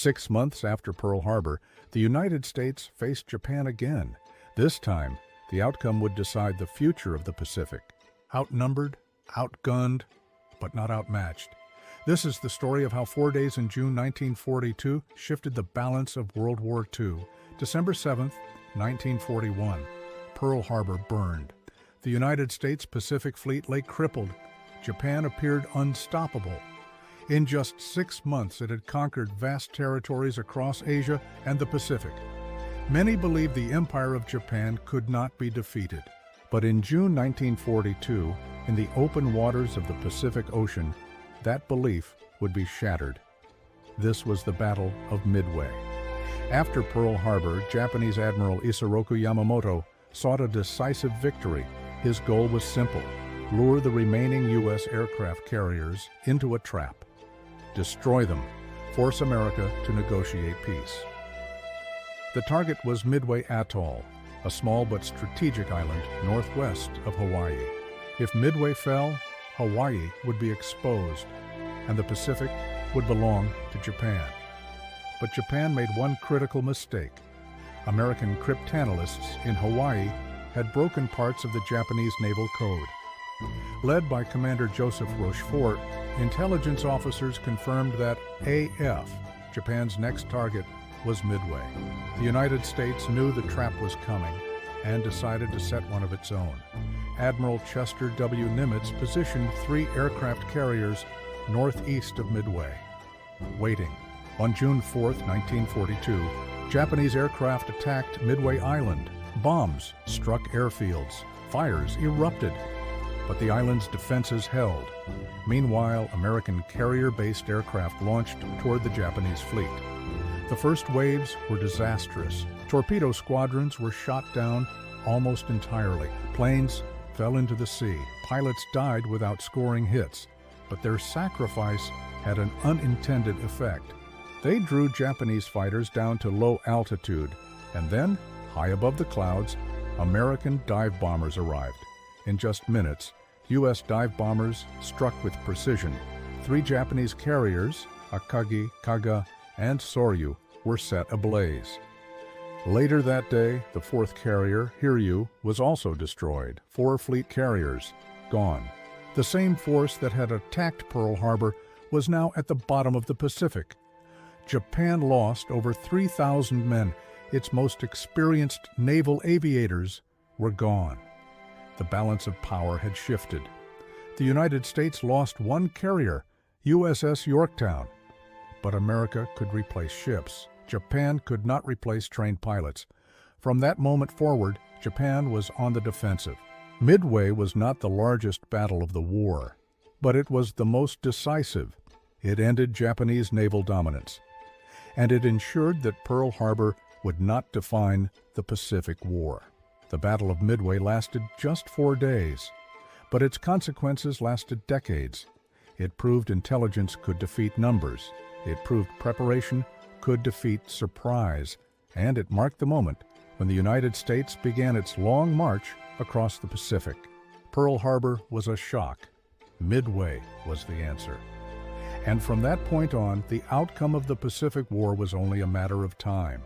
6 months after Pearl Harbor, the United States faced Japan again. This time, the outcome would decide the future of the Pacific. Outnumbered, outgunned, but not outmatched. This is the story of how 4 days in June 1942 shifted the balance of World War II. December 7, 1941, Pearl Harbor burned. The United States Pacific Fleet lay crippled. Japan appeared unstoppable. In just 6 months, it had conquered vast territories across Asia and the Pacific. Many believed the Empire of Japan could not be defeated. But in June 1942, in the open waters of the Pacific Ocean, that belief would be shattered. This was the Battle of Midway. After Pearl Harbor, Japanese Admiral Isoroku Yamamoto sought a decisive victory. His goal was simple: lure the remaining U.S. aircraft carriers into a trap. Destroy them, force America to negotiate peace. The target was Midway Atoll, a small but strategic island northwest of Hawaii. If Midway fell, Hawaii would be exposed, and the Pacific would belong to Japan. But Japan made one critical mistake. American cryptanalysts in Hawaii had broken parts of the Japanese Naval Code. Led by Commander Joseph Rochefort, intelligence officers confirmed that AF, Japan's next target, was Midway. The United States knew the trap was coming and decided to set one of its own. Admiral Chester W. Nimitz positioned 3 aircraft carriers northeast of Midway, waiting. On June 4, 1942, Japanese aircraft attacked Midway Island. Bombs struck airfields. Fires erupted. But the island's defenses held. Meanwhile, American carrier-based aircraft launched toward the Japanese fleet. The first waves were disastrous. Torpedo squadrons were shot down almost entirely. Planes fell into the sea. Pilots died without scoring hits. But their sacrifice had an unintended effect. They drew Japanese fighters down to low altitude, and then, high above the clouds, American dive bombers arrived. In just minutes, U.S. dive bombers struck with precision. 3 Japanese carriers, Akagi, Kaga, and Soryu, were set ablaze. Later that day, the 4th carrier, Hiryu, was also destroyed. 4 fleet carriers, gone. The same force that had attacked Pearl Harbor was now at the bottom of the Pacific. Japan lost over 3,000 men. Its most experienced naval aviators were gone. The balance of power had shifted. The United States lost 1 carrier, USS Yorktown. But America could replace ships. Japan could not replace trained pilots. From that moment forward, Japan was on the defensive. Midway was not the largest battle of the war, but it was the most decisive. It ended Japanese naval dominance, and it ensured that Pearl Harbor would not define the Pacific War. The Battle of Midway lasted just 4 days, but its consequences lasted decades. It proved intelligence could defeat numbers. It proved preparation could defeat surprise, and it marked the moment when the United States began its long march across the Pacific. Pearl Harbor was a shock. Midway was the answer. And from that point on, the outcome of the Pacific War was only a matter of time.